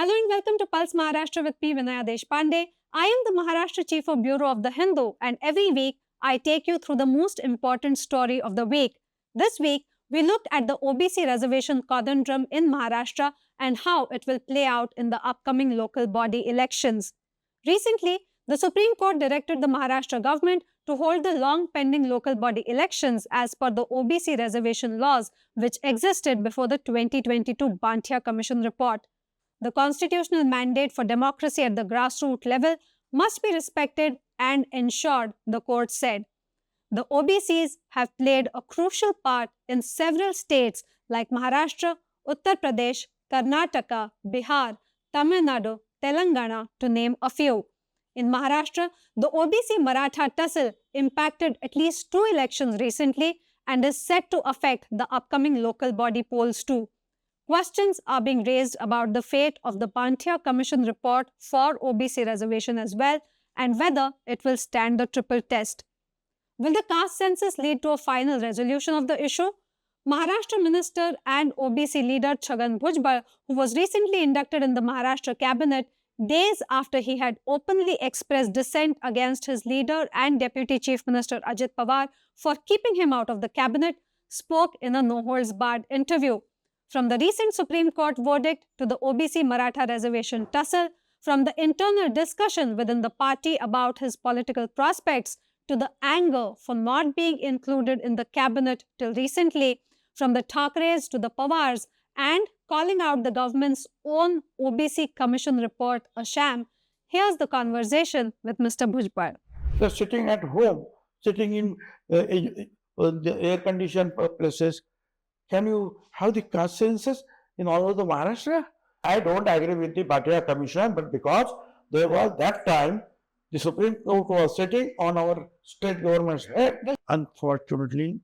Hello and welcome to Pulse Maharashtra with me, Vinaya Deshpande. I am the Maharashtra Chief of Bureau of the Hindu, and every week I take you through the most important story of the week. This week, we looked at the OBC reservation conundrum in Maharashtra and how it will play out in the upcoming local body elections. Recently, the Supreme Court directed the Maharashtra government to hold the long pending local body elections as per the OBC reservation laws which existed before the 2022 Bhatia Commission report. The constitutional mandate for democracy at the grassroots level must be respected and ensured, the court said. The OBCs have played a crucial part in several states like Maharashtra, Uttar Pradesh, Karnataka, Bihar, Tamil Nadu, Telangana, to name a few. In Maharashtra, the OBC Maratha tussle impacted at least 2 elections recently and is set to affect the upcoming local body polls too. Questions are being raised about the fate of the Bhatia Commission report for OBC reservation as well and whether it will stand the triple test. Will the caste census lead to a final resolution of the issue? Maharashtra Minister and OBC leader Chhagan Bhujbal, who was recently inducted in the Maharashtra Cabinet, days after he had openly expressed dissent against his leader and Deputy Chief Minister Ajit Pawar for keeping him out of the cabinet, spoke in a no-holds-barred interview. From the recent Supreme Court verdict to the OBC Maratha reservation tussle, from the internal discussion within the party about his political prospects to the anger for not being included in the cabinet till recently, from the Thakres to the Pawars, and calling out the government's own OBC Commission report a sham, here's the conversation with Mr. Bhujbal. They're sitting at home, sitting in the air-conditioned places. Can you have the caste census in all over the Maharashtra? I don't agree with the Bhatia Commission, but because there was that time, the Supreme Court was sitting on our state government's head. Unfortunately,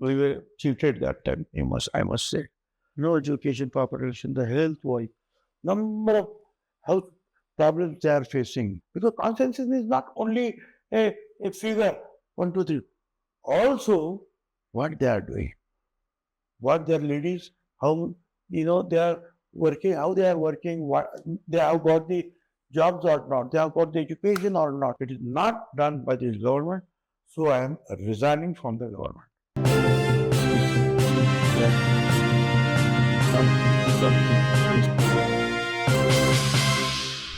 we were cheated that time, I must say. No education population, the health-wise, number of health problems they are facing. Because consensus is not only a figure, 1, 2, 3. Also, what they are doing, what their ladies, how they are working, how they are working, what they have got the jobs or not, they have got the education or not. It is not done by this government, so I am resigning from the government.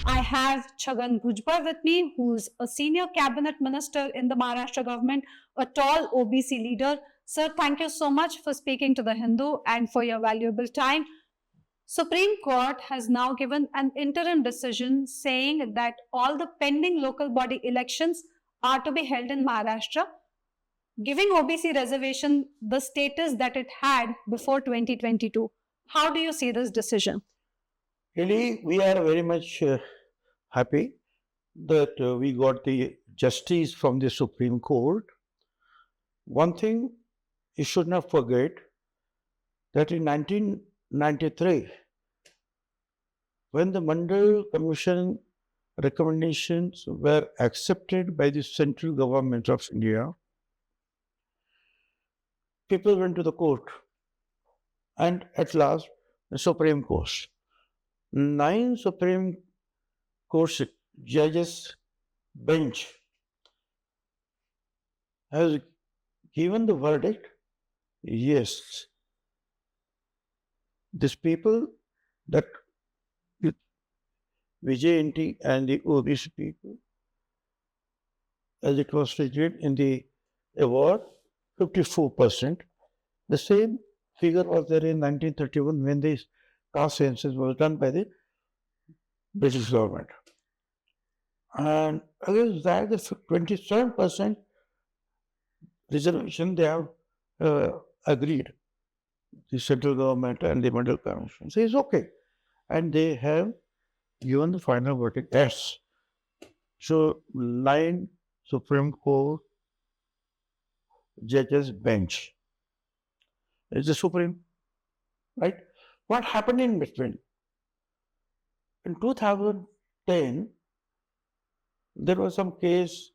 I have Chhagan Bhujbal with me, who's a senior cabinet minister in the Maharashtra government, a tall OBC leader. Sir, thank you so much for speaking to the Hindu and for your valuable time. Supreme Court has now given an interim decision saying that all the pending local body elections are to be held in Maharashtra, giving OBC reservation the status that it had before 2022. How do you see this decision? Really, we are very much happy that we got the justice from the Supreme Court. One thing you should not forget that in 1993, when the Mandal Commission recommendations were accepted by the central government of India, people went to the court and at last the Supreme Court. 9 Supreme Court judges bench has given the verdict, yes, these people, that Vijay and the OBC people, as it was stated in the award, 54%. The same figure was there in 1931 when the caste census was done by the British government. And against that, the 27% reservation they have agreed. The central government and the Mandal Commission says okay. And they have given the final verdict, yes. So 9 Supreme Court judges bench. It's the Supreme, right? What happened in between? In 2010, there was some case,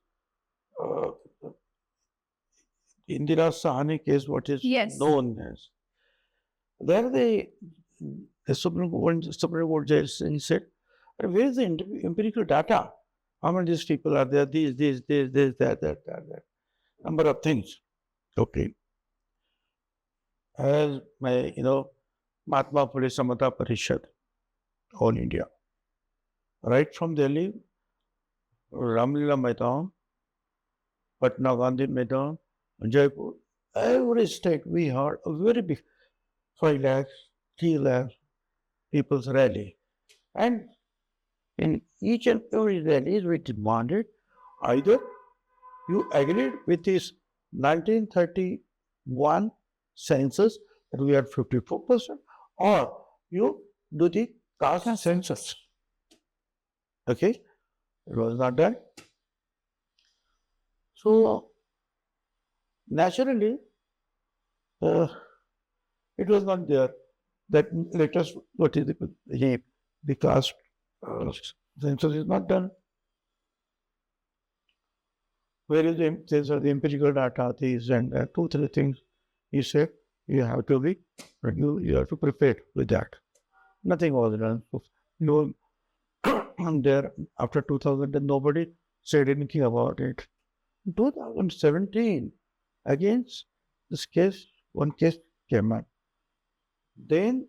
Indira Sahani case, what is known as. There the The Supreme Court judge, he said, where is the empirical data? How many these people are there? These, that. Number of things. Okay. As my, Mahatma Phule Samata Parishad, All India. Right from Delhi, Ramlila Maidan, Patna Gandhi Maidan, Jaipur, every state we had a very big 5 lakhs, 3 lakhs people's rally. And in each and every rally, we demanded either you agreed with this 1931 census that we had 54%, or you do the caste census. Okay? It was not done. So, naturally, it was not there. That let us, what is the caste census is not done. Where is the empirical data, these and 2, 3 things? He said, you have to be, you have to prepare with that. Nothing was done. You there after 2000, nobody said anything about it. 2017, against this case, one case came up. Then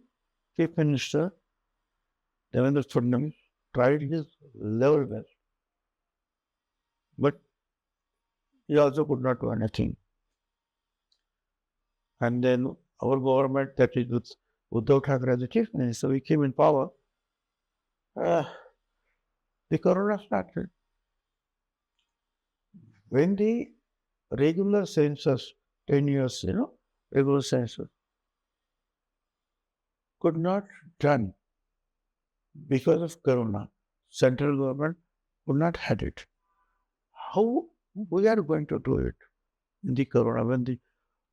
Chief Minister Devendra Fadnavis tried his level best, but he also could not do anything. And then our government, that is with Uddhav Thackeray as the Chief Minister, we came in power. The corona started. When the regular census, 10 years, regular census, could not done because of corona, central government could not had it. How we are going to do it in the corona when the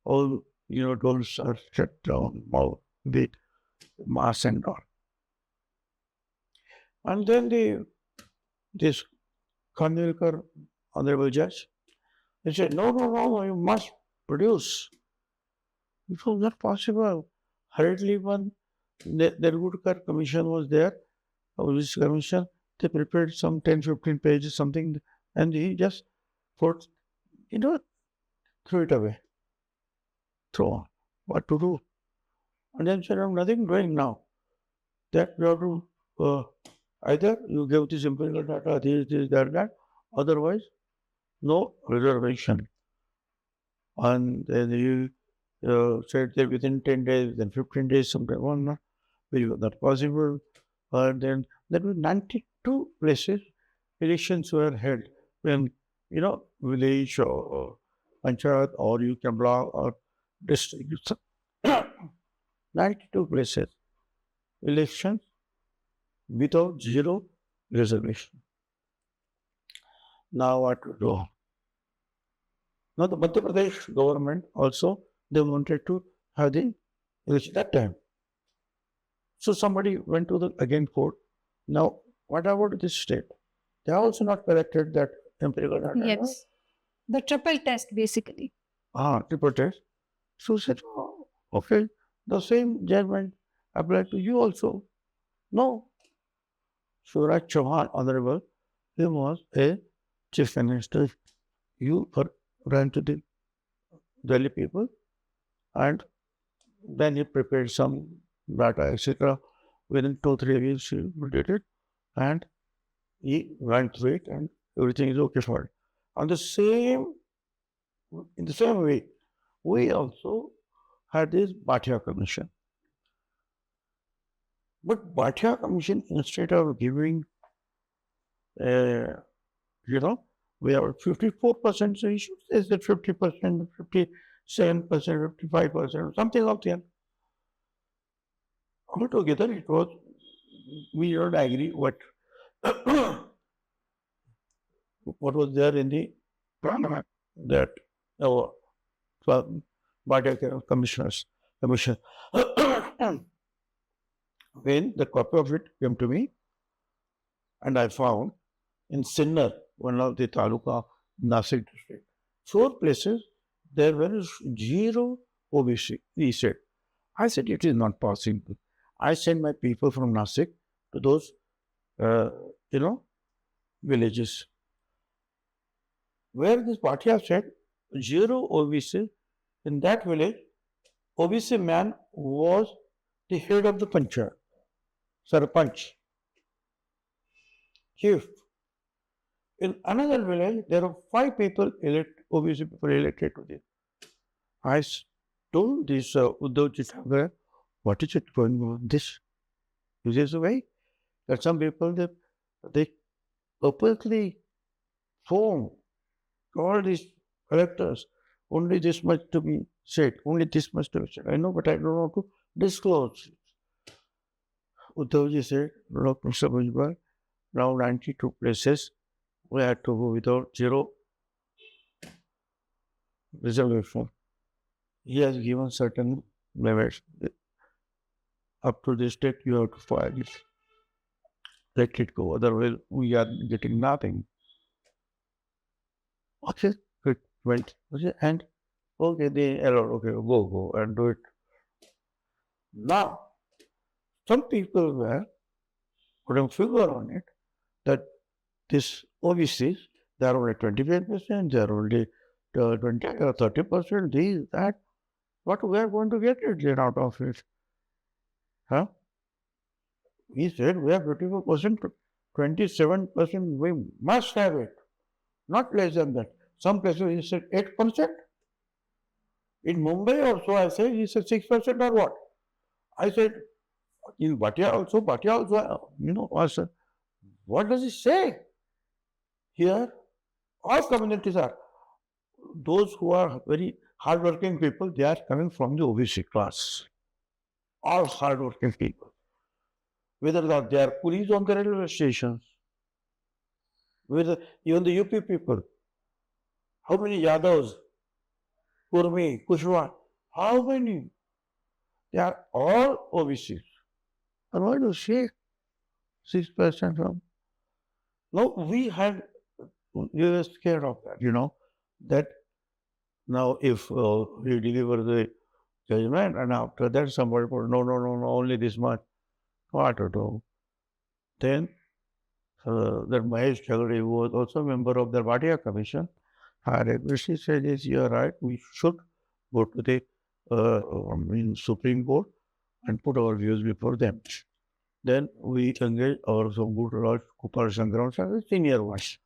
all doors are shut down, all the mass and all. And then this Khanvilkar, Honorable Judge, he said, no, you must produce. It was not possible. Hurriedly one, the Rudkar Commission was there, this commission, they prepared some 10, 15 pages, something, and he just put, threw it away. Throw on. What to do? And then said, I'm nothing doing now. That you have to, either you give this empirical data, this, that, otherwise, no reservation. And then you said that within 10 days, then 15 days, sometime, very not possible. And then there were 92 places elections were held when, village or panchayat or you can block or district. 92 places elections without 0 reservation. Now what to do? Now the Madhya Pradesh government also, they wanted to have the election that time. So somebody went to the again court. Now, what about this state? They are also not corrected that empirical data. Yes. The triple test, basically. Triple test. So said, okay, the same judgment applied to you also. No. Suraj Chauhan, Honorable, he was a Chief Minister. You ran to the Delhi people and then he prepared some data, etc. Within 2-3 weeks, he did it and he went through it and everything is okay for it. In the same way, we also had this Bhatia Commission. But Bhatia Commission, instead of giving, we have 54% issues, is that 50%, 57%, 55%, something like that. Altogether, it was, we don't agree what was there in the program that Bhatia Commission. When the copy of it came to me, and I found in Sinnar, one of the Taluka, Nasik district, 4 places, there were 0 OBC, he said. I said, it is not possible. I send my people from Nasik to those, villages where this Bhatia said zero OBC. In that village, OBC man was the head of the panchayat, sarpanch, chief. In another village, there are 5 people OBC people elected to this. I told this Uddhav Chithamgar, what is it going on this? Is this the way? That some people, they purposely form all these collectors, only this much to be said, only this much to be said. I know, but I don't want to disclose. Uddhavji said, look, Mr. Bhujbal, now 92 places, we had to go without zero reservation. He has given certain limits. Up to this date, you have to file it. Let it go, otherwise we are getting nothing. Okay, good, right. Okay, and okay, they allowed, okay, go and do it. Now, some people were putting figure on it that this OBCs, they are only 25%, they are only 20 or 30%, these, that. What we are going to get it then out of it? Huh? He said we have 24%, 27%, we must have it. Not less than that. Some places he said 8%. In Mumbai also I said he said 6% or what? I said in Bhatia also, I said, what does he say? Here, all communities are, those who are very hardworking people, they are coming from the OBC class. All hardworking people. Whether they are police on the railway stations, whether even the UP people, how many Yadavs, Kurmi, Kushwa, how many? They are all OBCs. And why do you say 6% from? No, we were scared of that, that now if we deliver the judgment and after that somebody put, no, only this much. What to do? Then that Mahesh Chagre, who was also a member of the Bhatia Commission, she said, yes, you are right, we should go to the Supreme Court and put our views before them. Then we engaged our some good Raj Kupar Sangram, senior ones.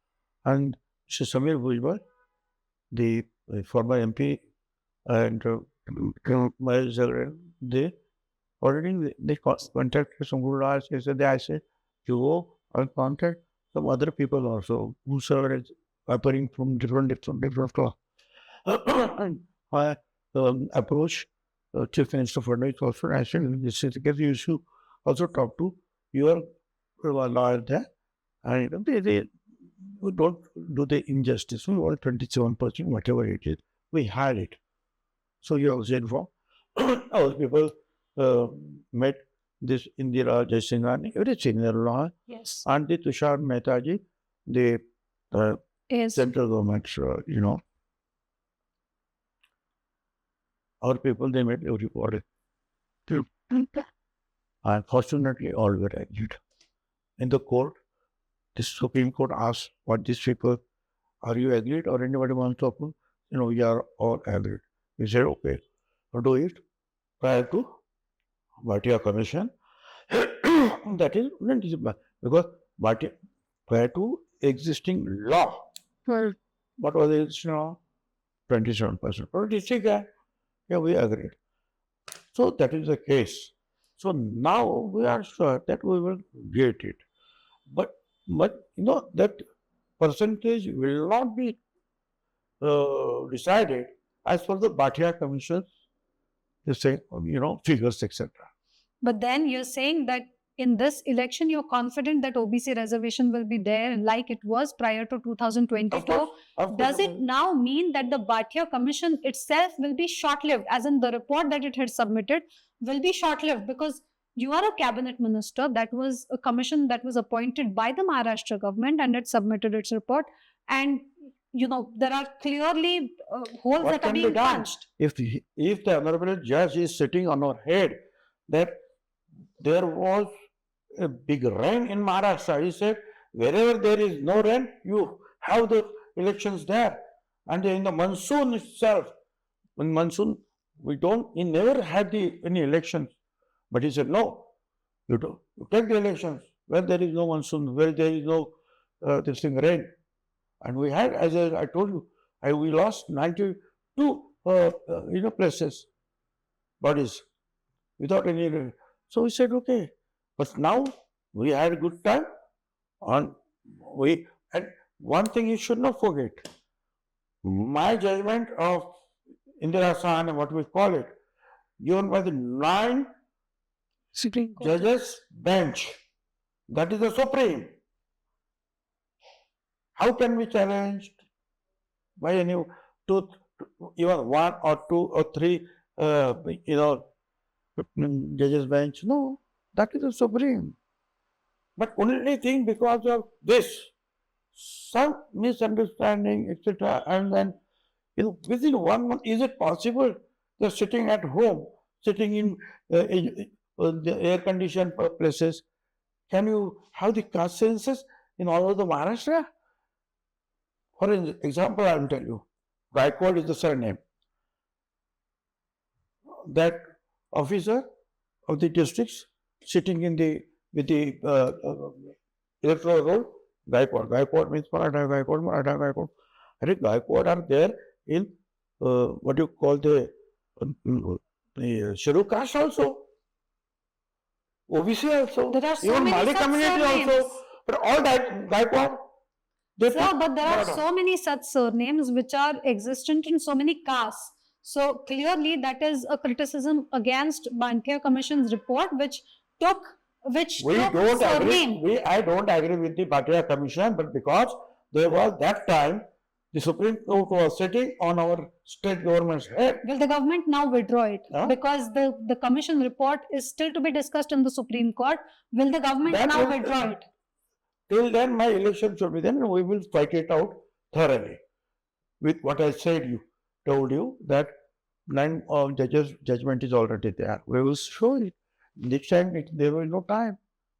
And Mr. Samir Bhujbal, the former MP, and Mahesh Chagre, they contacted some good Raj. I said, you go and contact some other people also who serve as appearing from different class. And I approached Chief Minister Fadnavis also. I said, this is the case, you should also talk to your lawyer there. And they don't do the injustice. We want 27%, whatever it is. We had it. So you also informed. Our people met this Indira Jaisinghani, very senior lawyer. Yes. And the Tushar Mehtaji, the central government, our people, they met everybody. And fortunately, all were agreed. In the court, the Supreme Court asked what these people, are you agreed or anybody wants to approve? We are all agreed. We said, okay, we'll do it prior to Bhatia Commission. That is, because Bhatia, prior to existing law. Well, what was the existing law? 27%. But district, yeah, we agreed. So that is the case. So now we are sure that we will get it. But that percentage will not be decided as per the Bhatia Commission, they say, figures, etc. But then you're saying that in this election, you're confident that OBC reservation will be there like it was prior to 2022. Of course. Does it now mean that the Bhatia Commission itself will be short-lived, as in the report that it had submitted will be short-lived? Because you are a cabinet minister. That was a commission that was appointed by the Maharashtra government and it submitted its report. And, there are clearly holes that are being punched. If the honorable judge is sitting on our head, that there was a big rain in Maharashtra. He said, wherever there is no rain, you have the elections there. And in the monsoon itself, in monsoon, he never had any elections. But he said, no, you take the elections when there is no monsoon, where there is no this thing rain. And we had, as I told you, we lost 92 places, bodies, without any rain. So we said, okay. But now we had a good time. And one thing you should not forget, my judgment of Indira Sahani, what we call it, given by the 9 judges bench, that is the supreme. How can we challenge by any even 1 or 2 or 3 judges bench? No, that is the supreme. But only thing because of this, some misunderstanding, etc. And then, within 1 month, is it possible? They're sitting at home, sitting in the air-conditioned places. Can you have the caste census in all over the Maharashtra? For example, I will tell you, Gaikwad is the surname. That officer of the districts sitting with the electoral roll, Gaikwad. Gaikwad means Maratha, Gaikwad. I think Gaikwad are there in what you call the scheduled caste also, OBC also, There are so even many Mali such community surnames. also, but all Gaikwad. Sir, but there are so many such surnames which are existent in so many castes. So clearly that is a criticism against Bhatia Commission's report, which took surname. I don't agree with the Bhatia Commission, but because there was that time, the Supreme Court was sitting on our state government's head. Will the government now withdraw it? Huh? Because the commission report is still to be discussed in the Supreme Court. Will the government now withdraw it? Till then, my election should be then, and we will fight it out thoroughly. With what I told you that 9 judges' judgment is already there. We will show it. Next time, there will be no time.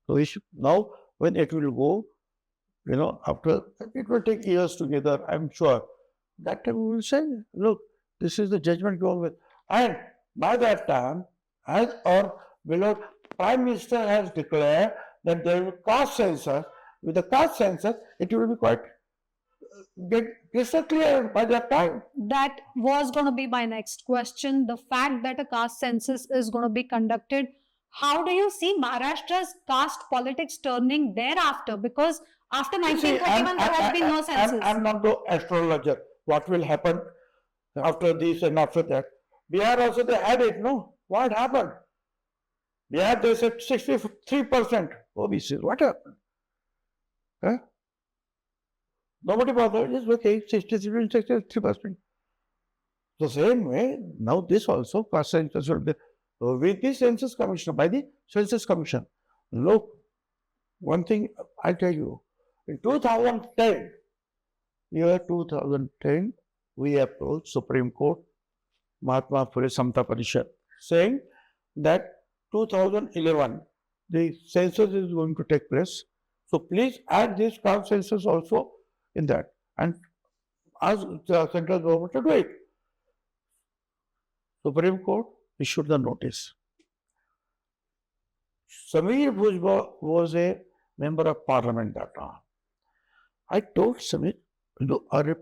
So now, when it will go, after it will take years together, I'm sure. That time we will say, look, this is the judgment going with. And by that time, as our beloved Prime Minister has declared that there will be caste census. With the caste census, it will be quite crystal clear by that time. That was going to be my next question. The fact that a caste census is going to be conducted, how do you see Maharashtra's caste politics turning thereafter? Because after 1931, there has been no census. I'm not the astrologer. What will happen after this and after that? Bihar also they had it, no? What happened? Bihar they said 63% OBC. What happened? Huh? Nobody bothered. It's okay, 63%. The same way, now this also, caste census will be with the Census Commission, by the Census Commission. Look, one thing I tell you, in 2010, year 2010, we approached Supreme Court, Mahatma Phule Samta Parishad, saying that 2011, the census is going to take place. So please add this caste census also in that and ask the central government to do it. Supreme Court issued the notice. Chhagan Bhujbal was a member of parliament that time. I told Samir, are a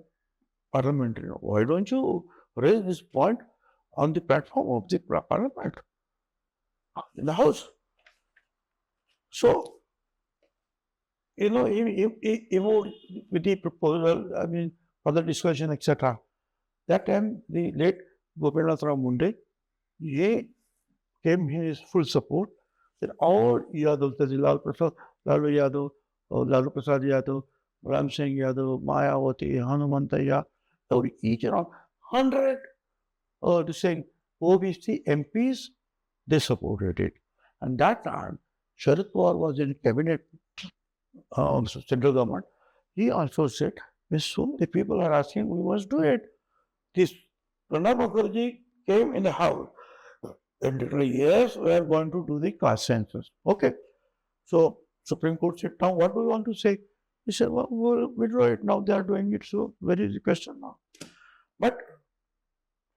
parliamentary, why don't you raise this point on the platform of the parliament in the house? So, he moved with the proposal, for the discussion, etc. That time, the late Gopinath Rao Munde, he came his full support. That all Yadav, Lalu Yadav, Lalu Prasad Yadav, Ram Singh Yadav, Mayawati, Hanumantaya, each and all, 100 OBC MPs, they supported it. And that time, Sharad Pawar was in cabinet, central government. He also said, soon the people are asking, we must do it. This Pranab Mukherjee came in the house And declared, yes, we are going to do the caste census. Okay. So Supreme Court said, now what do you want to say? He said, well, we'll withdraw it. Now they are doing it. So where is the question now? But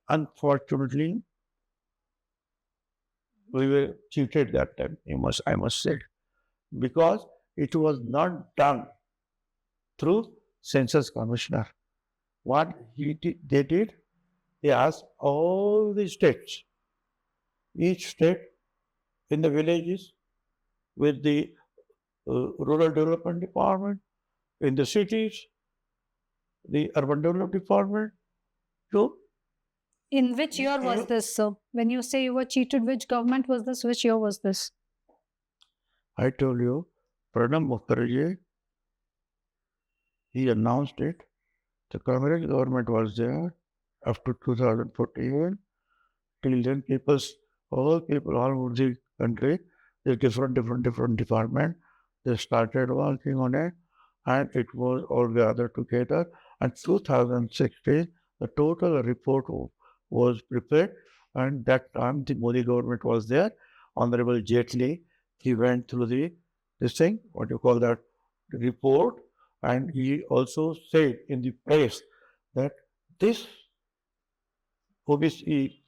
unfortunately, we were cheated that time, I must say, because it was not done through census commissioner. What they did, they asked all the states, each state in the villages with the rural development department, in the cities, the urban development department. So, In which year was this, sir? When you say you were cheated, which government was this? Which year was this? I told you, Pranab Mukherjee, he announced it. The Congress government was there up to 2014. Till then, all people all over the country, the different department, they started working on it, and it was all gathered together. And 2016, the total report was prepared, and that time the Modi government was there. Honorable Jaitley, he went through this thing, what you call that, the report, and he also said in the press that this OBC,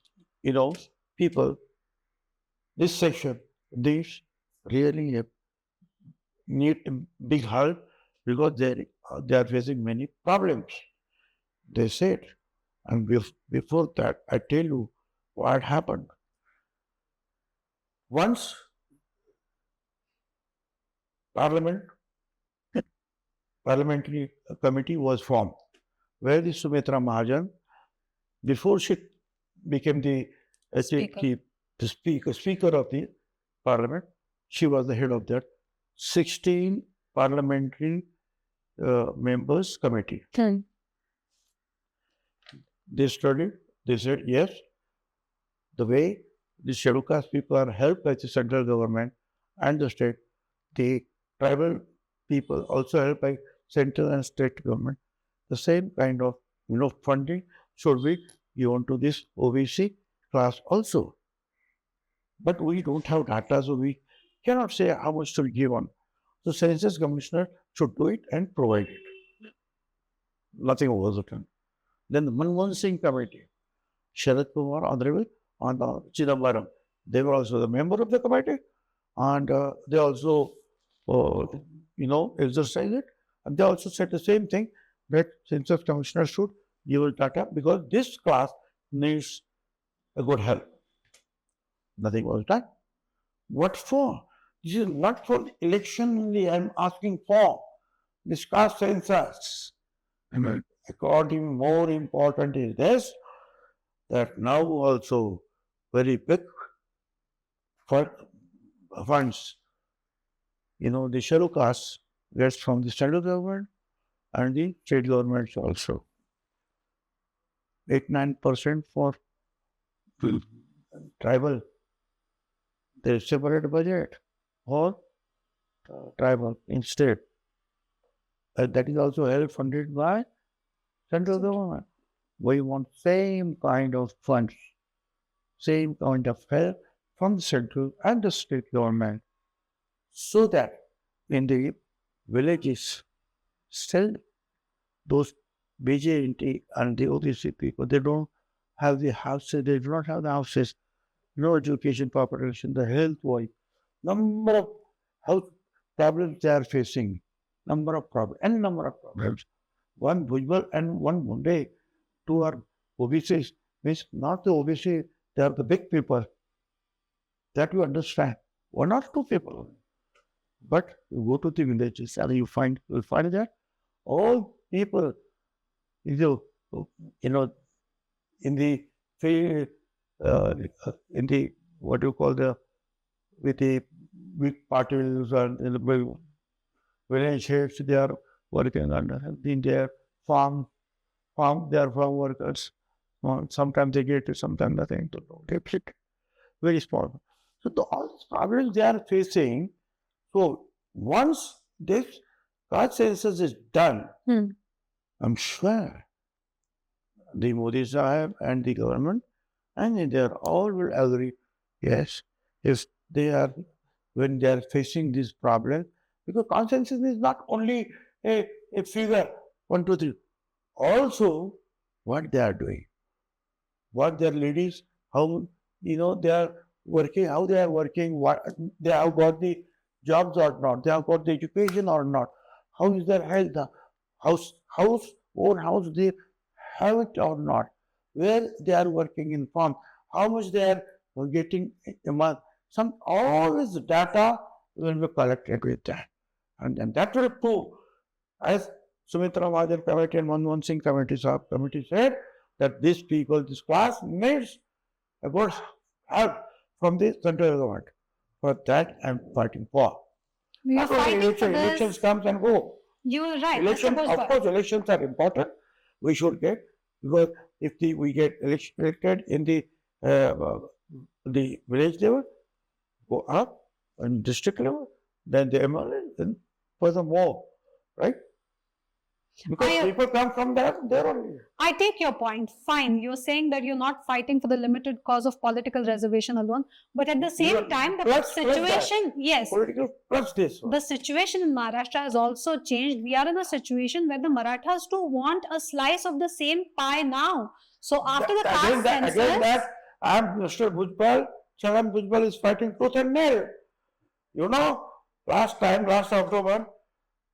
people, this section, these really need big help because they are facing many problems. They said, and before that, I tell you what happened. Once parliamentary committee was formed, where the Sumitra Mahajan, before she became the speaker of the parliament, she was the head of that 16 parliamentary members committee. They studied, they said, yes, the way the scheduled caste people are helped by the central government and the state, the tribal people also helped by central and state government. The same kind of funding should be given to this OBC class also. But we don't have data, so we cannot say how much to be given. So census commissioner should do it and provide it. Nothing was written. Then the Manmohan Singh committee, Sharad Pawar, Honorable, and Chidambaram, they were also the member of the committee, and they also, exercised it. And they also said the same thing, that census commissioner should give us data because this class needs a good help. Nothing was done. What for? This is not for the election only I am asking for. This caste census. According, more important is this, that now also very big funds, the scheduled caste gets from the central government and the state governments also. 8-9% for tribal. There is separate budget for tribal in state. That is also help funded by central government. We want same kind of funds, same kind of help from the central and the state government, so that in the villages, still those BJNT and the OBC people, they don't have the houses, they do not have the houses, no education population, the health-wise, number of health problems they are facing, number of problems. One Bhujbal and one Munde, two are OBCs, means not the OBC, they are the big people. That you understand. One or two people. But you go to the villages and you'll find that all people, in the what you call with the big parties and in the village heads, they are working in their farm, they are farm workers. Sometimes they get it, sometimes nothing. Very small. So all these problems they are facing. So once this caste census is done, I'm sure the Modi Sahib and the government, and they all will agree Yes, if they are, when they are facing this problem, because consensus is not only a figure, one, two, three, also what they are doing, what their ladies, how they are working, how they are working, what they have got the jobs or not, they have got the education or not, how is their health, own house they have it or not, where they are working in farm, how much they are getting a month. Some all this data will be collected with that. And then that will prove, as Sumitra Mahajan Committee and Manmohan Singh Committee said, that these people, this class needs a good help from the central government. For that, I'm fighting for. You're fighting for Elections this. comes and go. You are right. Election, Mr. of Bhujbal. course, elections are important. We should get, because if we get elected in the village level, go up, and district level, then the MLA, then furthermore, right? Because people come from there only. I take your point. Fine. You're saying that you're not fighting for the limited cause of political reservation alone, but at the same time, the situation, yes, Political plus this one. the situation in Maharashtra has also changed. We are in a situation where the Marathas too want a slice of the same pie now. So after the caste census, again that, I'm Mr. Bhujbal, Chhagan Bhujbal is fighting tooth and nail. Last October,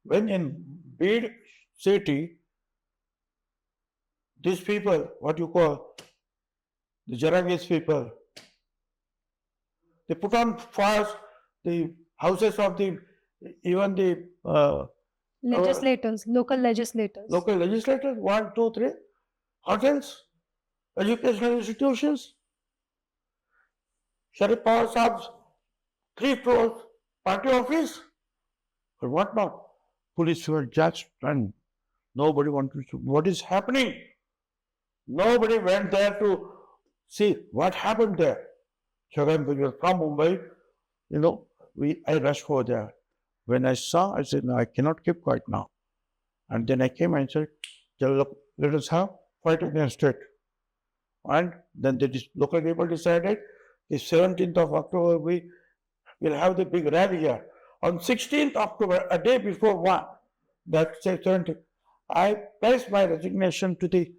when in Bid city, these people, what you call the Jarangis people, they put on fire the houses of even the legislators, local legislators, 1, 2, 3, hotels, educational institutions, Sharif Pawar Saab's 3 floors party office, or what not. Police were just run. Nobody wanted to. What is happening? Nobody went there to see what happened there. Chhagan Bhujbal from Mumbai, I rushed for there. When I saw, I said, no, I cannot keep quiet now. And then I came and said, look, let us have fight against it. And then the local people decided, the 17th of October, we will have the big rally here. On 16th October, a day before one, that say 17th, I placed my resignation to the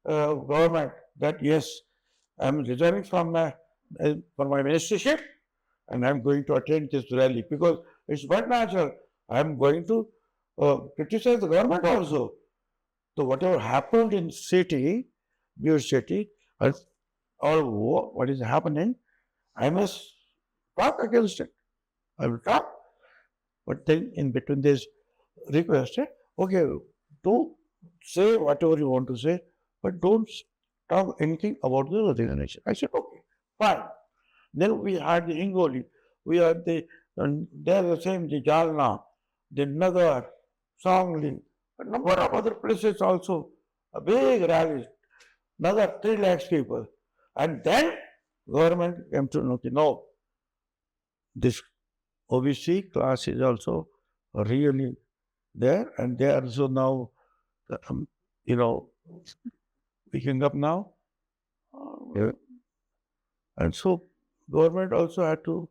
government that yes, I am resigning from my ministership and I am going to attend this rally, because it's quite natural. I am going to criticize the government also. So whatever happened in your city, or what is happening, I must talk against it. I will talk. But then in between this requested, okay, do say whatever you want to say, but don't talk anything about the resignation. I said, okay, fine. Then we had the Hingoli, we had they're the same, the Jalna, the Nagar, Sangli, a number of other places also, a big rally, another 3 lakhs people. And then government came to know, no, this OBC class is also really there, and they are also now, picking up now. Yeah. And so government also had to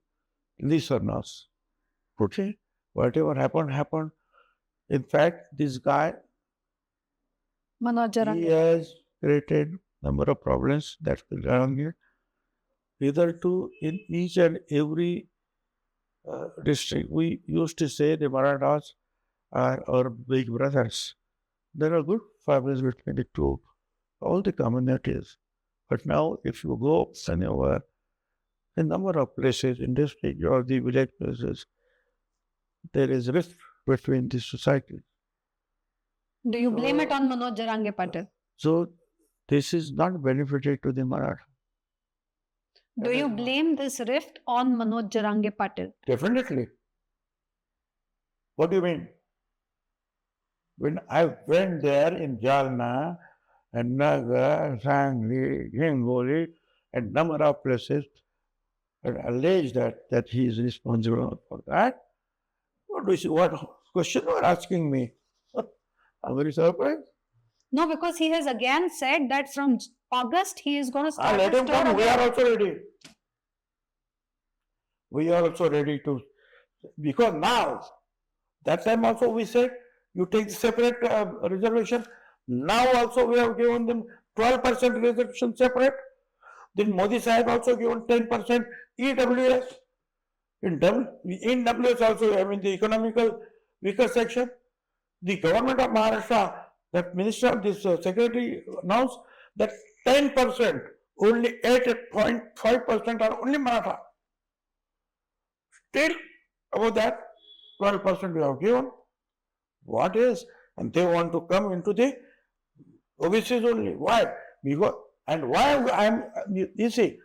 listen us. Okay, whatever happened. In fact, this guy, Manoj he Jarangi, has created number of problems that will around here. Hitherto, in each and every district, we used to say the Marathas are our big brothers. There are good families between the two, all the communities. But now, if you go anywhere, a number of places in district or the village places, there is rift between the societies. do you blame it on Manoj Jarangi Patil? So this is not benefited to the Maratha. Do you blame this rift on Manoj Jarangi Patil? Definitely. What do you mean? When I went there in Jalna and Nagar, Sangli, Hingoli, and number of places, and alleged that he is responsible for that, what question you are asking me? I'm very surprised. No, because he has again said that from August he is going to start. Let him come. We are also ready. we are also ready to, because now, that time also we said, you take the separate reservation. Now also we have given them 12% reservation separate. Then Modi Sahib also given 10% EWS. In WS also, I mean the economical weaker section, the government of Maharashtra, that minister, this secretary announced that 10%, only 8.5% are only Maratha. Still, above that, 12% we have given. What is? And they want to come into the OBCs only. Why? Because, and why you see,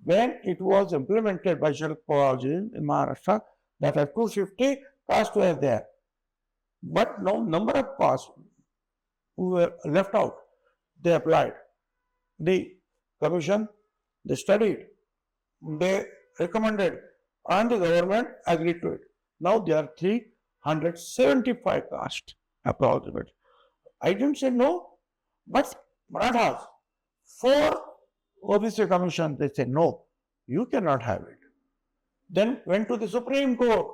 when it was implemented by Sharad Pawar in Maharashtra, that at 250 castes were there. But no number of castes who were left out, they applied. The commission, they studied, they recommended, and the government agreed to it. Now there are 375 castes approximately. I didn't say no, but Marathas, 4 OBC commission, they said no, you cannot have it. Then went to the Supreme Court.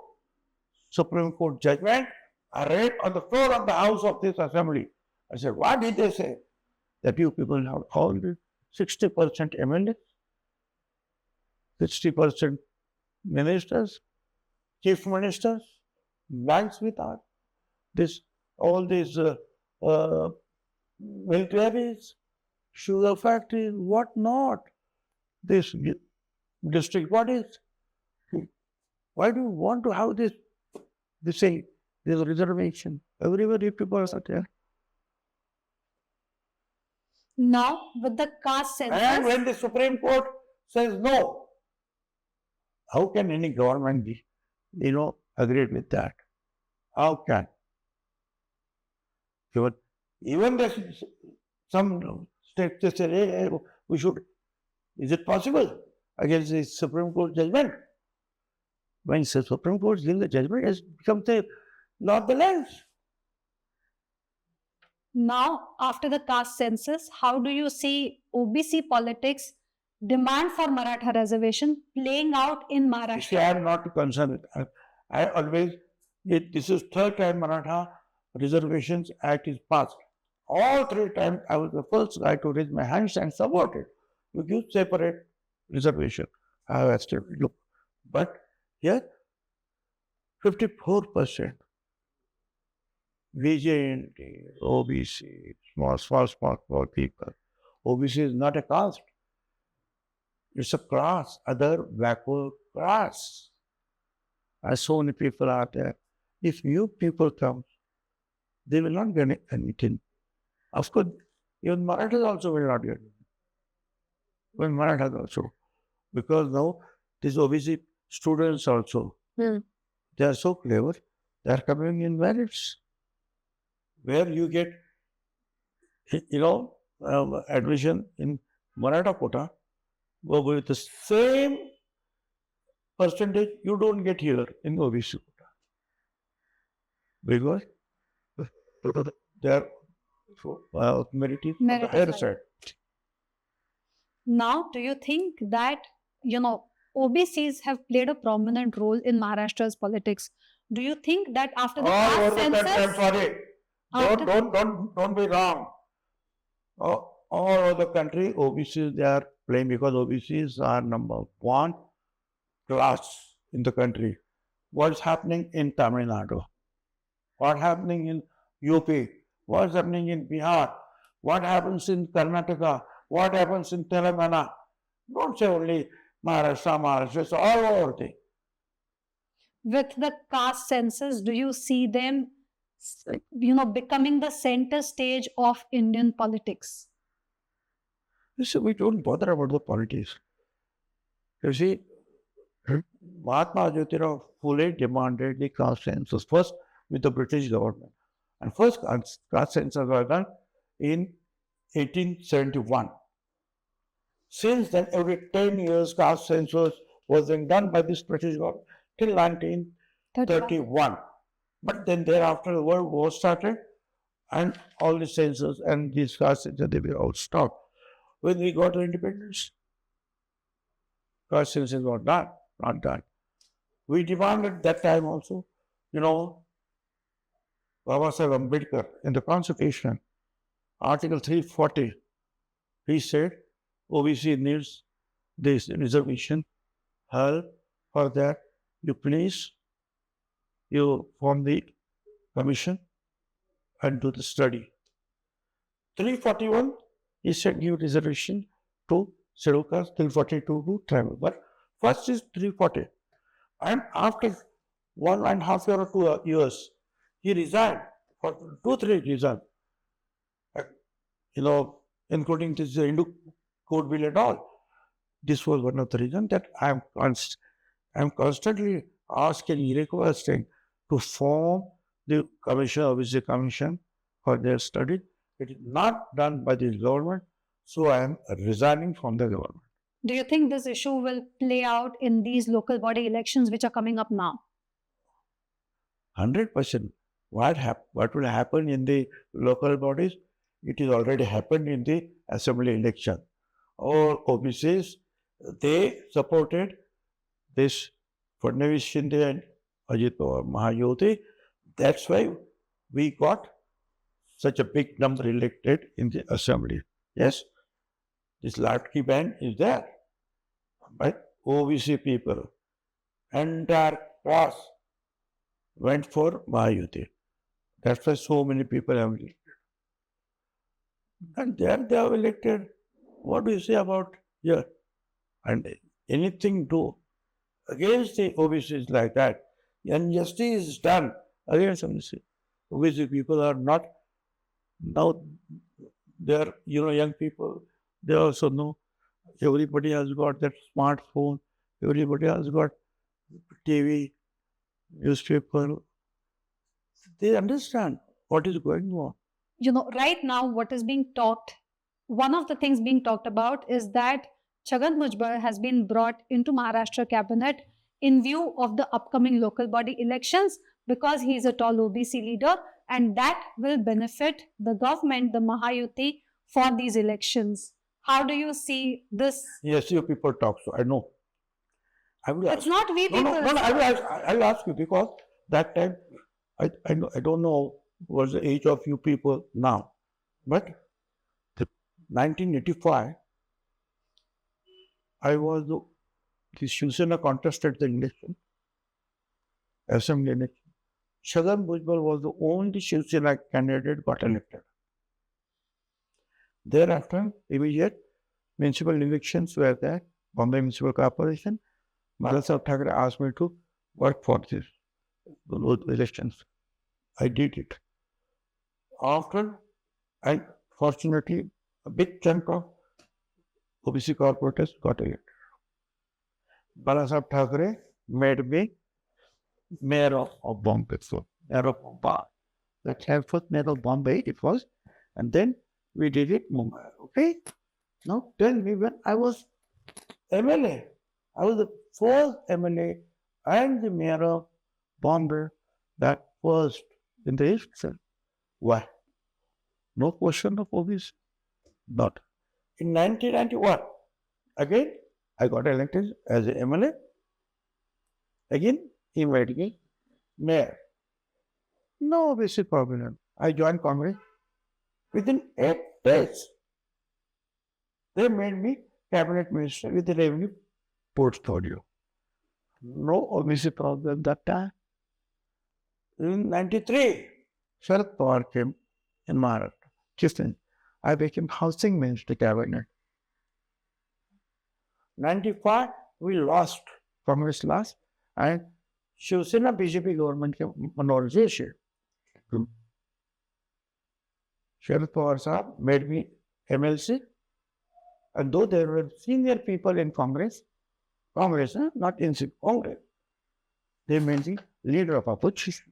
Supreme Court judgment, I read on the floor of the house of this assembly. I said, what did they say? That you people have called 60% MLAs, 60% ministers, chief ministers, banks with us, all these militaries, sugar factories, what not, this district bodies. Why do you want to have this reservation? Everywhere you people are there. Now, with the caste census... And when the Supreme Court says no, how can any government be, agree with that? How can? Even some states they say, hey, we should. Is it possible against the Supreme Court judgment? When the Supreme Court gives the judgment, it has become the law of the land. Now, after the caste census, how do you see OBC politics, demand for Maratha reservation playing out in Maharashtra? See, I am not concerned with that. I always, this is third time Maratha Reservations Act is passed. All 3 times I was the first guy to raise my hands and support it. You give separate reservation. I have still look. But here, 54%. VJNT, OBC, small people. OBC is not a caste. It's a class, other backward class. As so many people are there. If new people come, they will not get anything. Of course, even Marathas also will not get anything. Even Marathas also. Because now, these OBC students also, they are so clever, they are coming in merits. Where you get, admission in Maratha quota, with the same percentage you don't get here in OBC quota. Because they are merited on the higher side. Now, do you think that, OBCs have played a prominent role in Maharashtra's politics? Do you think that after the caste census... I'm sorry. Don't be wrong. All over the country, OBCs, they are playing because OBCs are number 1 class in the country. What's happening in Tamil Nadu? What's happening in UP? What's happening in Bihar? What happens in Karnataka? What happens in Telangana? Don't say only Maharashtra, it's all over the... With the caste census, do you see them becoming the center stage of Indian politics? Listen, we don't bother about the politics. You see, Mahatma Jyotirao Phule demanded the caste census first with the British government. And first caste census was done in 1871. Since then, every 10 years, caste census was then done by this British government till 1931. But then thereafter, the World War started, and all the census and these caste census, they were all stopped. When we got the independence, caste census was not done. We demanded that time also, Baba Sahib Ambedkar in the Constitution, Article 340, he said OBC needs this reservation help. For that, you form the commission and do the study. 341, he said give reservation to scheduled caste, 342 to tribal. But first is 340. And after 1.5 year or 2 years, he resigned for 2-3 reasons, uh, including this Hindu code bill and all. This was one of the reasons that I'm constantly asking, requesting to form the commission, OBC commission for their study. It is not done by the government, so I am resigning from the government. Do you think this issue will play out in these local body elections which are coming up now? 100%. What will happen in the local bodies? It is already happened in the assembly election. All OBCs, they supported this Fadnavis Shinde and Ajit Pawar Mahayoti. That's why we got such a big number elected in the assembly. Yes, this Latki band is there. But OBC people, entire class went for Mahayoti. That's why so many people have elected. And there they have elected. What do you say about here? And anything do against the OBCs like that, injustice is done against OBC. OBC people are not, now they're, young people, they also know everybody has got that smartphone, everybody has got TV, newspaper. They understand what is going on. Right now, what is being talked, one of the things being talked about is that Chhagan Bhujbal has been brought into Maharashtra Cabinet in view of the upcoming local body elections because he is a tall OBC leader and that will benefit the government, the Mahayuti, for these elections. How do you see this? Yes, you people talk, so I know. It's not we people. No, I will ask you because that time, I don't know what's the age of you people now, but 1985, I was the Shiv Sena contested the election, assembly election. Chhagan Bhujbal was the only Shiv Sena candidate got elected. Thereafter, immediate municipal elections were there, Bombay Municipal Corporation. Marathas Thakre asked me to work for those elections. I did it. After, fortunately, a big chunk of OBC corporators got elected. Bhatia Thakre made me mayor of Bombay. So, mayor of Bombay. That's our first mayor of Bombay it was. And then we did it Mumbai. Okay? Now tell me, when I was MLA, I was the first MLA and the mayor of Bombay that first in the history. Why? No question of OBC. Not. In 1991, again, I got elected as an MLA. Again, he made me mayor. No OBC problem. I joined Congress. Within 8 days, they made me cabinet minister with the revenue portfolio. No OBC problem that time. In 93, Sharad Pawar came in Maharashtra. Chief Minister. I became housing minister cabinet. 95, we lost. Congress lost. And Shiv Sena BJP government came minority share. Sharad Pawar Sahab made me MLC. And though there were senior people in Congress, not in Congress, they made me leader of opposition.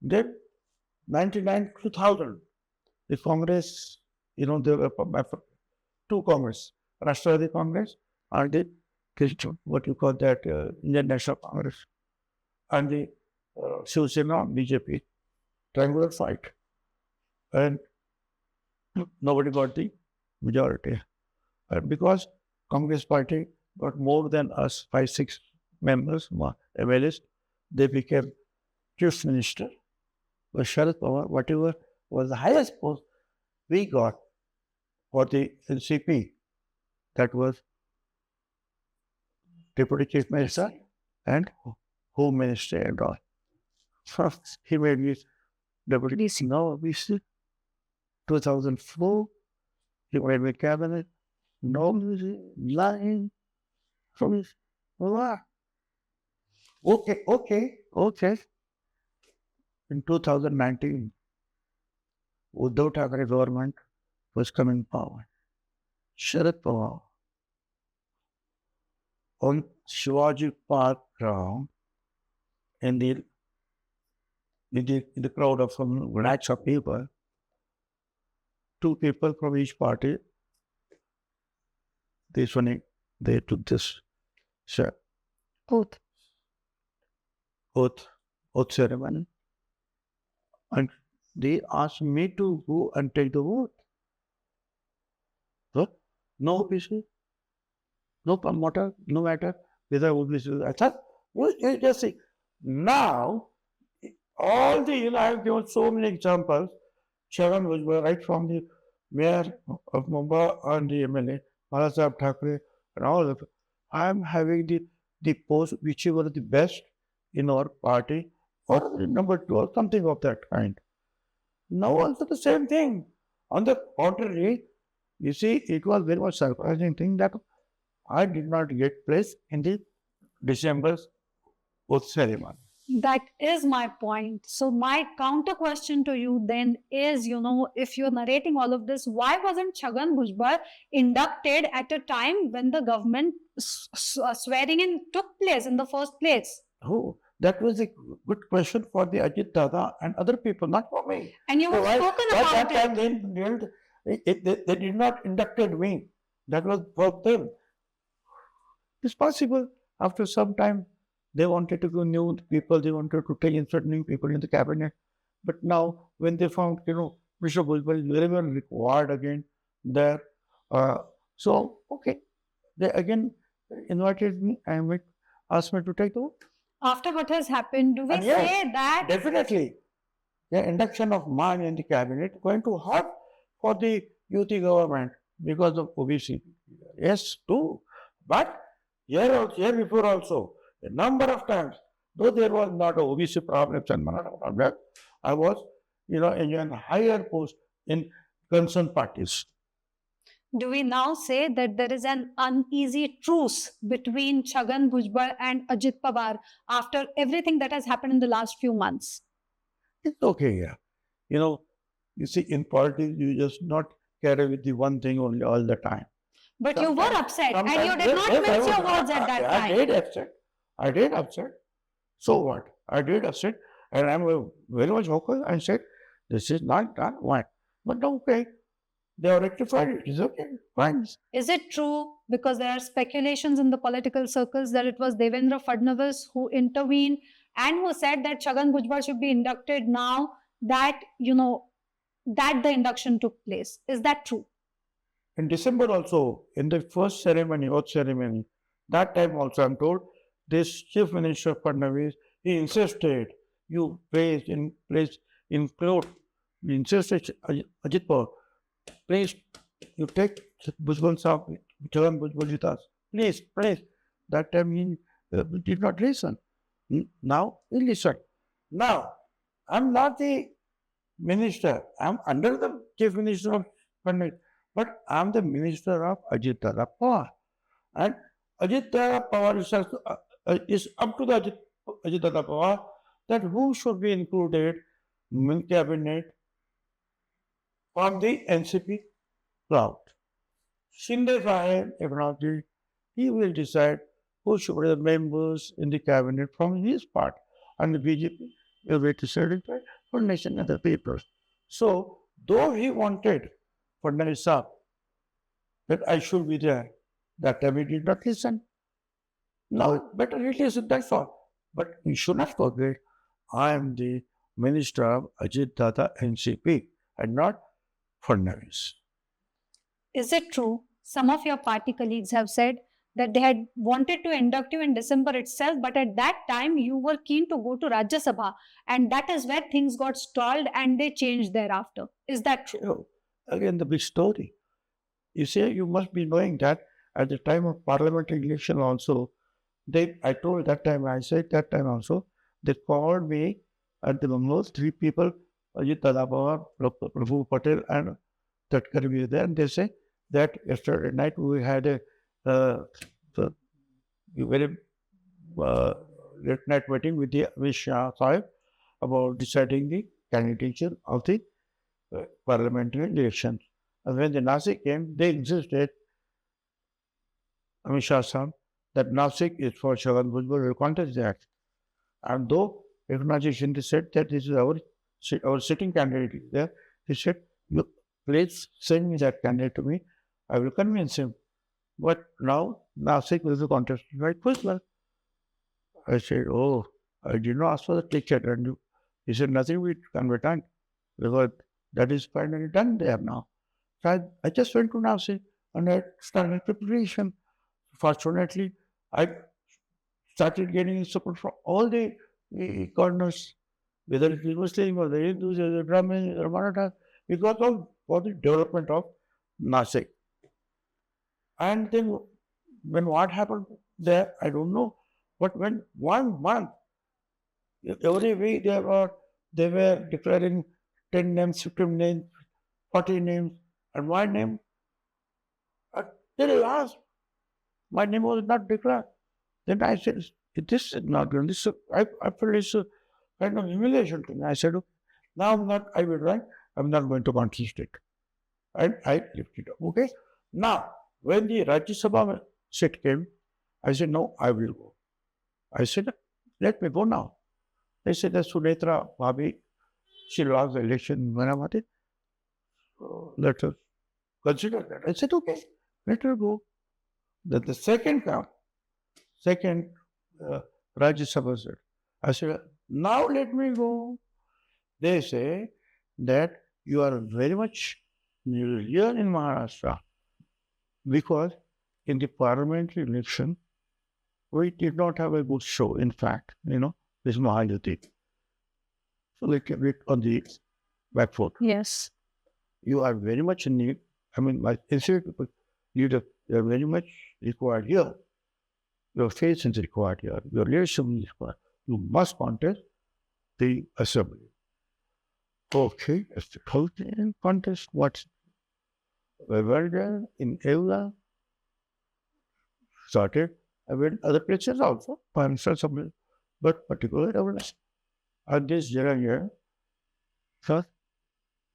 Then 99, 2000, the Congress, there were two Congress, Rashtrapati Congress and the what you call that, Indian National Congress, and the Shiv Sena BJP, triangular fight. And nobody got the majority. Because Congress party got more than us, 5, 6 members, MLAs. They became chief minister. But Sharad Pawar, whatever was the highest post we got for the NCP, that was Deputy Chief Minister and Home Minister and all. He made me Deputy DC. Now we see 2004, he made me cabinet. No music, lying from his. Okay. In 2019, Uddhav Thackeray government was coming power. Sharad Pawar on Shivaji Park ground in the crowd of some lakhs of people, 2 people from each party, they took this oath ceremony, and they asked me to go and take the oath. So, no OBC, no promoter, no matter whether OBC. I thought, you just see, now, all the, I have given so many examples, Chhagan Bhujbal, right from the mayor of Mumbai and the MLA, Bhatia Commission, and all of it. I am having the post whichever the best in our party, or number 2, or something of that kind. Now also the same thing. On the contrary, you see, it was very much surprising thing that I did not get place in the December's oath ceremony. That is my point. So my counter question to you then is, if you're narrating all of this, why wasn't Chhagan Bhujbal inducted at a time when the government swearing in took place in the first place? Oh, that was a good question for the Ajit Dada and other people, not for me. And you have spoken about it. They did not inducted me. That was for them. It's possible after some time they wanted to go new people, they wanted to take insert new people in the cabinet. But now when they found, Mr. Bhujbal is very well required again there. So, okay. They again invited me and asked me to take the oath. After what has happened, do we say that? Definitely. The induction of mine in the cabinet going to hurt for the UT government because of OBC. Yes, too. But year before also, a number of times, though there was not a OBC problems and Maratha problems, I was, enjoying a higher post in concerned parties. Do we now say that there is an uneasy truce between Chhagan Bhujbal and Ajit Pawar after everything that has happened in the last few months? It's okay, yeah. You see, in politics, you just not carry with the one thing only all the time. But you were upset and you did not mince your words at that time. I did upset. So what? I did upset, and I'm very much vocal. I said, this is not done. Why? But okay. They are rectified. It is okay. Fine. Is it true? Because there are speculations in the political circles that it was Devendra Fadnavis who intervened and who said that Chhagan Bhujbal should be inducted now that, that the induction took place. Is that true? In December also, in the first ceremony, oath ceremony, that time also I'm told, this Chief Minister Fadnavis, he insisted, you place, include, he insisted, Ajit Pawar, please, you take Bhujbal Sahab, Chhagan Bhujbal with us. Please. That time he did not listen. Now he listened. Now, I'm not the minister. I'm under the Chief Minister of Fadnavis, but I'm the minister of Ajit Dada Pawar. And Ajit Dada Pawar is up to the Ajit Dada Pawar that who should be included in cabinet from the NCP crowd. Shinde Sahib, Eknathji, he will decide who should be the members in the cabinet from his part. And the BJP will be decided for nation and the papers. So, though he wanted Fadnavis Sahib that I should be there, that time he did not listen. Now, better he listen, that's all. But you should not forget, I am the minister of Ajit Dada NCP and not Fadnavis. Is it true? Some of your party colleagues have said that they had wanted to induct you in December itself, but at that time you were keen to go to Rajya Sabha, and that is where things got stalled and they changed thereafter. Is that true? So, again, the big story. You see, you must be knowing that at the time of parliamentary election also, I told that time, I said that time also, they called me at the Bangalore, three people, Ajit Tadapawar, Prabhu Patel, and Tatkar were there, and they say that yesterday night we had a very late night meeting with the Amit Shah Sahib about deciding the candidature of the parliamentary elections. And when the Nasik came, they insisted, Amit Shah Sahib, that Nasik is for Chhagan Bhujbal will contest that. And though Eknath Shinde said that this is our sitting candidate there, he said, look, please send me that candidate to me. I will convince him. But now Nasik will be contested by Bhujbal. I said, oh, I did not ask for the ticket. And he said, nothing can be done because that is finally done there now. So I just went to Nasik and I started preparation. Fortunately, I started getting support from all the corners, whether it is Muslim or the Hindus or the Brahmins or Marathas, because of for the development of Nasik. And then when what happened there, I don't know. But when 1 month, every week they were declaring 10 names, 15 names, 40 names, and my name, till last, my name was not declared. Then I said, this is not going. I feel it's a kind of humiliation to me. I said, now I will write, I'm not going to contest it. And I left it up. Okay. Now, when the Rajya Sabha seat came, I said, no, I will go. I said, let me go now. They said that Sunetra Bhabi, she lost the election in Manamati. So let us consider that. I said, okay, let her go. Then the second Rajya Sabha said, I said, now let me go. They say that you are very much here in Maharashtra because in the parliamentary election, we did not have a good show. In fact, this Mahayuti. So they kept it on the back foot. Yes. You are very much in need. I mean, my institute people, you are very much required here. Your faith is required here. Your leadership is required. You must contest the assembly. Okay, how can contest what? We were there in Evla, started. I went other places also, Maharashtra Assembly, but particularly Evla. And this general here, so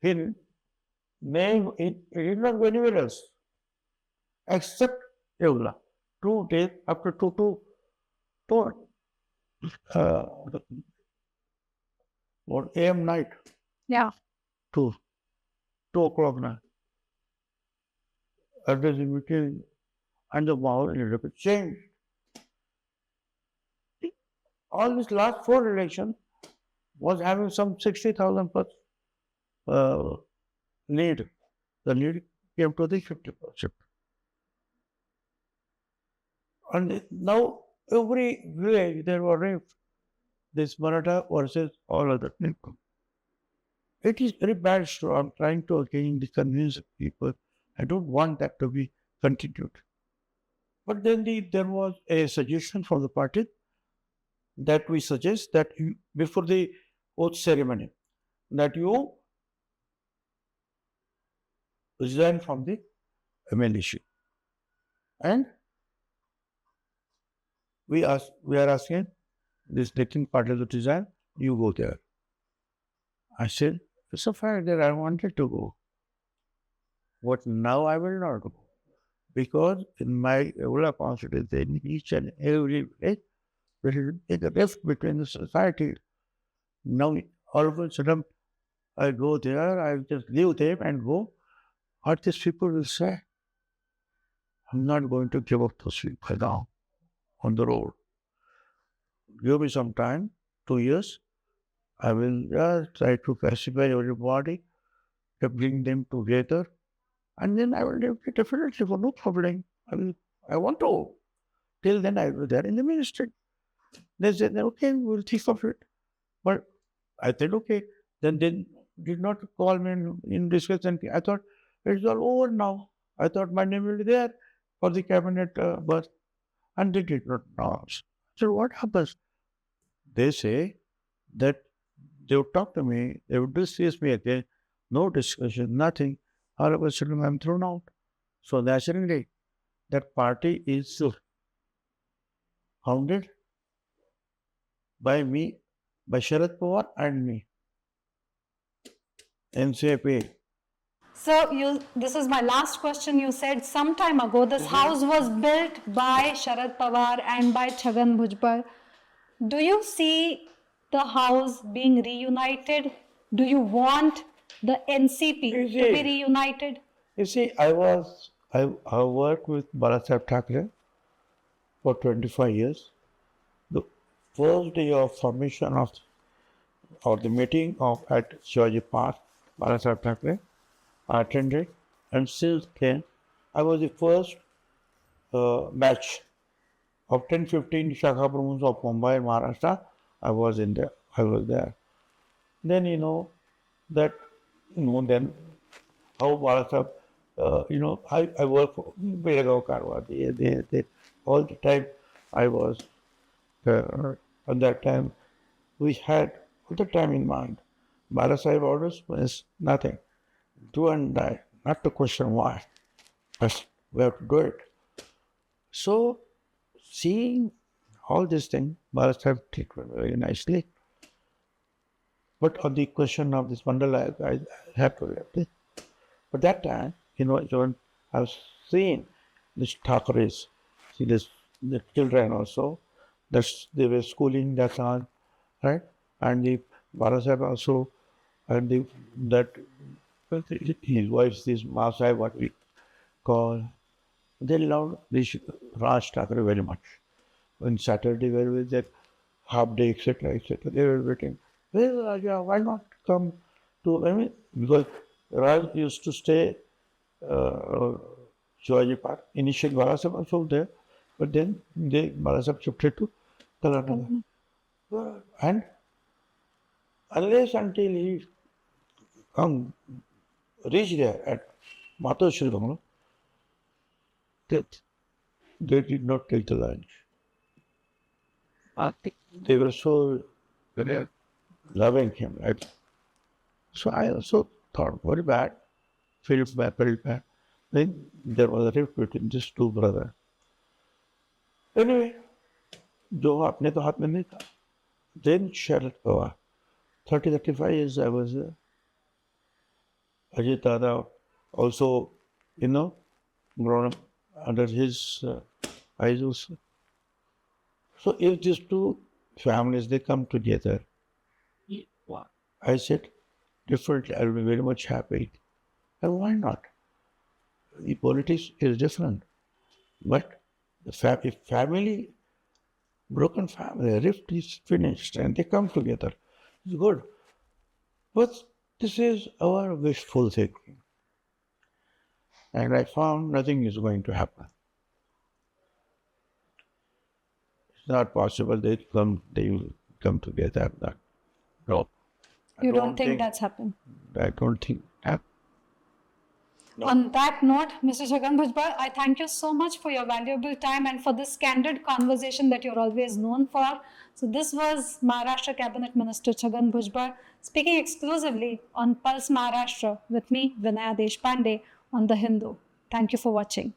he did not go anywhere else except Evla. 2 days after two what AM night. Yeah. 2 o'clock night. And the meeting and the power in Europe changed. All this last 4 elections was having some 60,000 plus lead. The lead came to the 50%. And now every village there were raped. This Maratha versus all other people. It is very bad story. I'm trying to again convince people. I don't want that to be continued. But then there was a suggestion from the party that we suggest that before the oath ceremony, that you resign from the MLA. And we are asking this taking part of the resign, you go there. I said, it's a fact that I wanted to go. But now I will not go. Because in my Ola constituency, in each and every village, there is a rift between the society. Now, all of a sudden, I go there, I just leave them and go. What these people will say? I'm not going to give up those people now on the road. Give me some time, 2 years. I will try to pacify everybody, to bring them together. And then I will definitely for no problem. I want to. Till then, I was there in the ministry. They said, okay, we'll think of it. But I said, okay. Then they did not call me in discussion. I thought it's all over now. I thought my name will be there for the cabinet birth. And they did not announce. So what happens? They say that they would talk to me, they would discuss me again, no discussion, nothing. All of a sudden, I'm thrown out. So naturally, that party is founded by me, by Sharad Pawar and me. NCAP. So this is my last question. You said some time ago this house was built by Sharad Pawar and by Chhagan Bhujbal. Do you see the house being reunited? Do you want the NCP to be reunited? You see, I worked with Bhatia Commission for 25 years. The first day of formation of or the meeting of at Shivaji Park, Bhatia Commission, I attended, and since then, I was the first batch of 10-15 Shakha Pramukhs of Mumbai, Maharashtra. I was there. Then then how Maharashtra, I work for Belagav Karwa. They all the time I was at that time. We had all the time in mind. Bala Sahib orders was nothing. Do and die, not to question why. But we have to do it. So, seeing all these things, Bala Sahib treated very nicely. But on the question of this mandala, I have to left it. But that time, when I was seeing these Thakres, the children also, they were schooling that time, right? And the Bala Sahib also, and his wife, this Ma Sahib, what we call, they loved this Raj Thakre very much. On Saturday, where was that half day, etc., they were waiting. Where is Raja? Why not come to, because Raj used to stay Shivaji Park. Initially, Bala Sahib also there, but then Bala Sahib shifted to Kalanagar. And unless until he reached there at Matashri Bangla, they did not take the lunch. They were so loving him, right? So I also thought, very bad, felt bad. Then there was a rift between these two brothers. Anyway, जो अपने तो हाथ में नहीं था. Then Sharad Pawar, 30-35 years I was there. Ajit Dada also, grown up under his eyes also. So if these two families, they come together, I said, differently, I will be very much happy. And why not? The politics is different. But if family, broken family, rift is finished and they come together, it's good. But this is our wishful thinking. And I found nothing is going to happen. It's not possible they will come together. No. You don't think that's happened? I don't think that. No. On that note, Mr. Chhagan Bhujbal, I thank you so much for your valuable time and for this candid conversation that you're always known for. So this was Maharashtra Cabinet Minister Chhagan Bhujbal speaking exclusively on Pulse Maharashtra with me, Vinaya Deshpande, on The Hindu. Thank you for watching.